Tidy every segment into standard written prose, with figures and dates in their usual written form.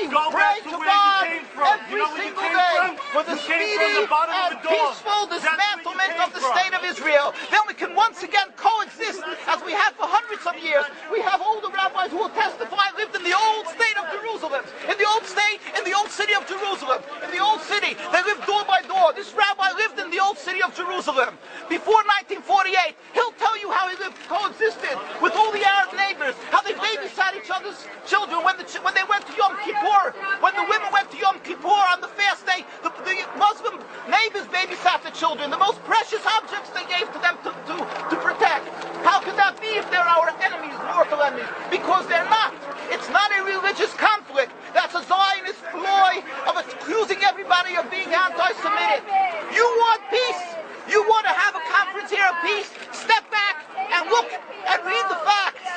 pray to God every single day for the speedy and peaceful dismantlement of the State of Israel. Then we can once again coexist as we have for hundreds of years. We have older rabbis who will testify lived in the old state of Jerusalem, in the old state, in the old city of Jerusalem, in the old city. They lived door by door. This rabbi lived in the old city of Jerusalem before 1948. He'll tell you how he lived, coexisted with all the Arab neighbors, how they babysat each other's children when they went to Yom Kippur, when the women went to Yom Kippur on the fast day, the Muslim neighbors babysat the children, the most precious objects they gave to them to protect. How could that be if they're our enemies, mortal enemies? Because they're not. It's not a religious conflict. That's a Zionist ploy of accusing everybody of being anti-Semitic. You want peace? You want to have a conference here of peace? Step back and look and read the facts.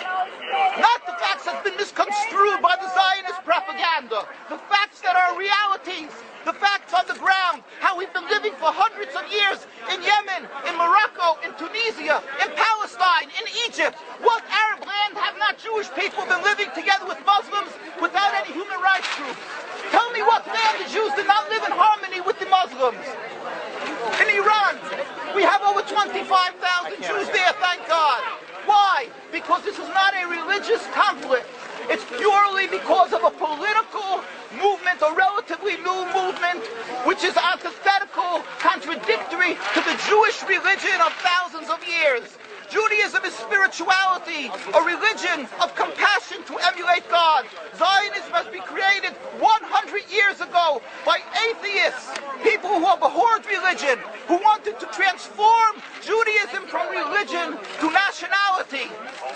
Not the facts that have been misconstrued by the Zionist propaganda. The facts that are realities. The facts on the ground. How we've been living for hundreds of years in Yemen, in Morocco, in Tunisia, in Palestine, in Egypt. What Arab land have not Jewish people been living together with Muslims without any human rights groups? Tell me what land the Jews did not live in harmony with the Muslims. In Iran, we have over 25,000 Jews there, thank God. Why? Because this is not a religious conflict. It's purely because of a political movement, a relatively new movement, which is antithetical, contradictory to the Jewish religion of thousands of years. Judaism is spirituality, a religion of compassion to emulate God. Zionism must be created 100 years ago by atheists, people who abhorred religion, who wanted to transform Judaism from religion to nationality,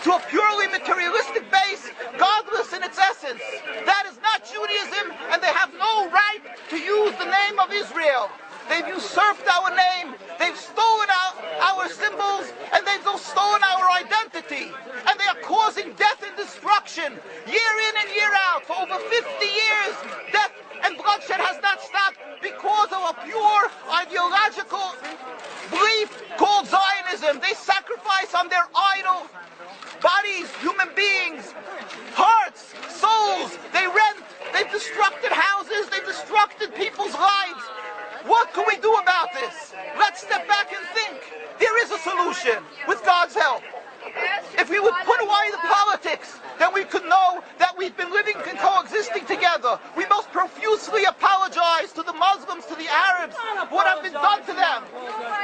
to a purely materialistic base, godless in its essence. That is not Judaism, and they have no right to use the name of Israel. They've usurped our name, they've stolen our symbols, and they've stolen our identity. And they are causing death and destruction, year in and year out. For over 50 years, death and bloodshed has not stopped because of a pure ideological belief called Zionism. They sacrifice on their idol bodies, human beings, hearts, souls. They rent, they've destructed houses, they've destructed people's lives. What can we do about this? Let's step back and think. There is a solution with God's help. If we would put away the politics, then we could know that we've been living and coexisting together. We most profusely apologize to the Muslims, to the Arabs, for what has been done to them.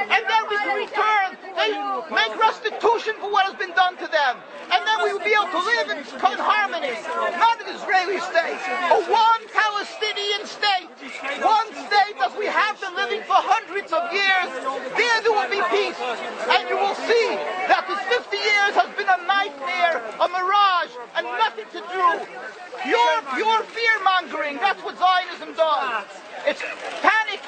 And then we can return, they make restitution for what has been done to them. And then we will be able to live in harmony. Not an Israeli state, a one Palestinian state. One state as we have been living for hundreds of years. There will be peace. And you will see that this 50 years has been a nightmare, a mirage, and nothing to do. Pure fear-mongering, that's what Zionism does. It's panic,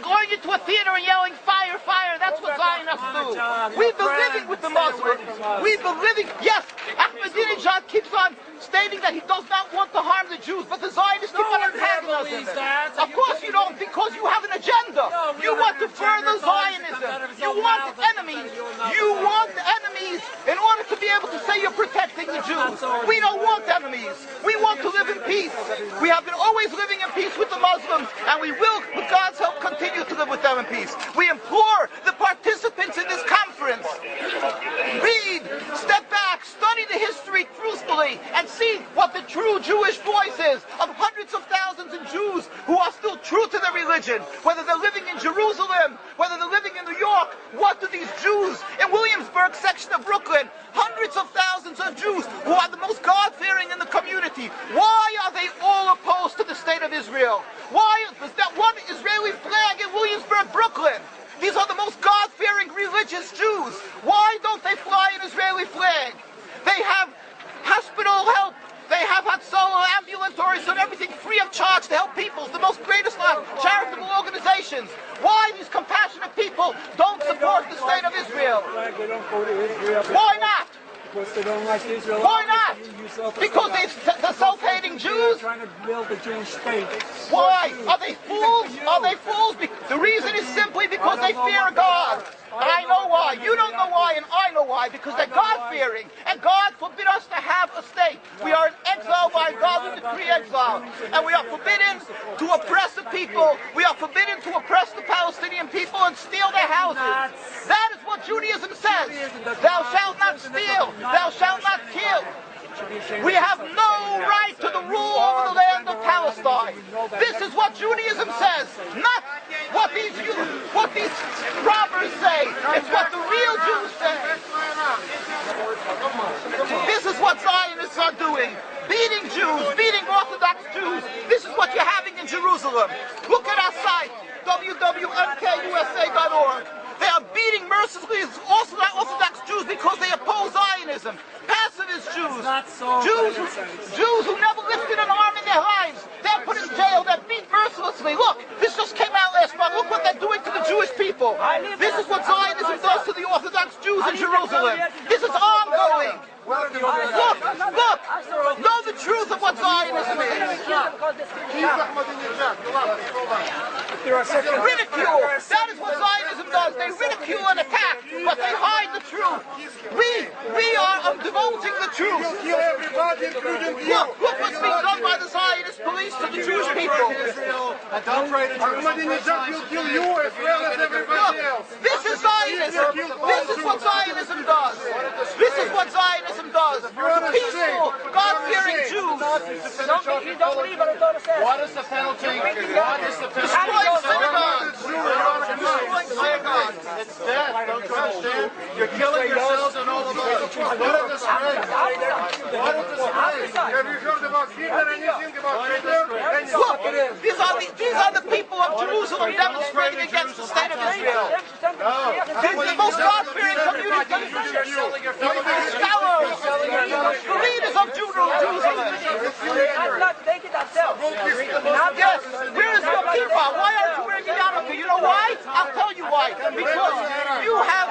going into a theater and yelling, fire, fire, that's what Zionists do. We've been living with the Muslims. We've been living, yes, Ahmadinejad keeps on stating that he does not want to harm the Jews, but the Zionists keep on antagonizing them. Of course you don't, because you have an agenda. You want to further Zionism. You want enemies. You want enemies in order to be able to say you're protecting the Jews. We don't want enemies. We want to live in peace. We have been always living in peace with the Muslims, and we will, with God's help, continue to live with them in peace. We implore the participants in this conference, read, step back, study the history truthfully, and see what the true Jewish voice is of hundreds of thousands of Jews who are still true to their religion, whether they're living in Jerusalem, whether they're living in New York. What do these Jews in Williamsburg section of Brooklyn, hundreds of thousands of Jews who are the most God-fearing in the community, why are they all opposed to the state of Israel? Why is that one Israeli flag in Williamsburg, Brooklyn? These are the most God-fearing religious Jews. Why don't they fly an Israeli flag? They have hospital help. They have Hatzalah, ambulatories, and everything free of charge to help people. The most greatest charitable organizations. Why these compassionate people don't support the state of Israel? Why not? Because they don't like Israel. Why not? Because they're self-hating Jews? Trying to build a Jewish state. Why? Are they fools? Are they fools? The reason is simply because they fear God. I know why. You don't know why, and I know why, because they're God-fearing, and God forbid us to have a state. We are in exile by God who decree exile, and we are forbidden to oppress the people. We are forbidden to oppress the Palestinian people and steal their houses. That is what Judaism says. Thou shalt not steal. Thou shalt not kill. We have no right to the rule over the land of Palestine. This is what Judaism says, not what these robbers say. It's what the real Jews say. This is what Zionists are doing. Beating Jews, beating Orthodox Jews. This is what you're having in Jerusalem. Look at our site, www.mkusa.org. They are beating mercilessly Orthodox Jews because they oppose Zionism. Pacifist Jews. Jews who never lifted an arm in their lives. They're put in jail. They're beat mercilessly. Look, this just came out last month. Look what they're doing to the Jewish people. This is what Zionism does to the Orthodox Jews in Jerusalem. This is ongoing. Look, know the truth of what Zionism is. Ridicule. That is what Zionism does. They ridicule and attack, but they hide the truth. We are divulging the truth. Look what's being done by the Zionist police to the Jewish people. Ahmadinejad will kill you as well as everybody else. This is Zionism. This is what Zionism does. This is what Zionism does. Peaceful, God-fearing Jews. You don't believe what the Torah says. What is the penalty? What is the penalty? Destroying synagogues. Destroying synagogues. It's death. Don't you understand? You're killing yourselves and all of us. What a disgrace. What a disgrace. Have you heard about Hitler? Anything about Hitler? Look, these are the people of Jerusalem demonstrating against the state of Israel. This is the most God-fearing community. Scholars, the leaders of Jerusalem. Yes, where is your kippah? Why aren't you wearing a yarmulke? You know why? I'll tell you why. Because you have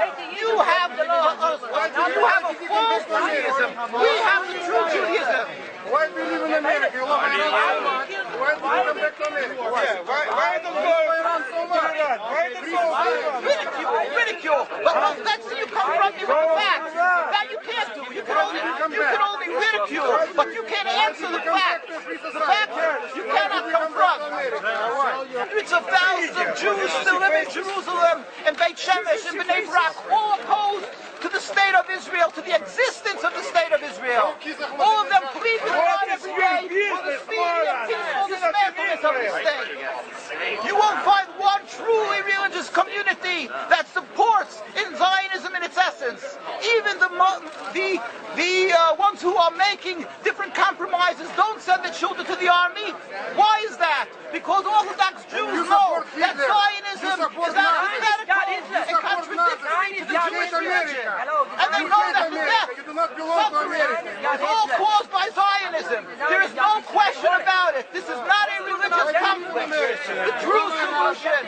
a false Judaism. We have the true Judaism. Why do you live in America? You love America so much. Why do you come back to America? Why do you go around so much? Ridicule. But let's see you confront me with the facts. That you can't do. You can only ridicule, but you can't answer the facts. The facts you cannot confront. Hundreds of thousands of Jews still live in Jerusalem, and Beit Shemesh, and Bnei Brak, all opposed to the state of Israel, to the existence of the state of Israel. All of them plead with God every day for the speedy and peaceful dismantlement of the state. You won't find one truly religious community that supports in Zionism in its essence. Even the ones who are making different compromises don't send their children to the army. Why is that? Because Orthodox Jews know that Zionism is antithetical and contradictory to the Jewish religion. And they know that the death, suffering, is all caused by Zionism. There is no question about it. This is not a religious conflict. The true solution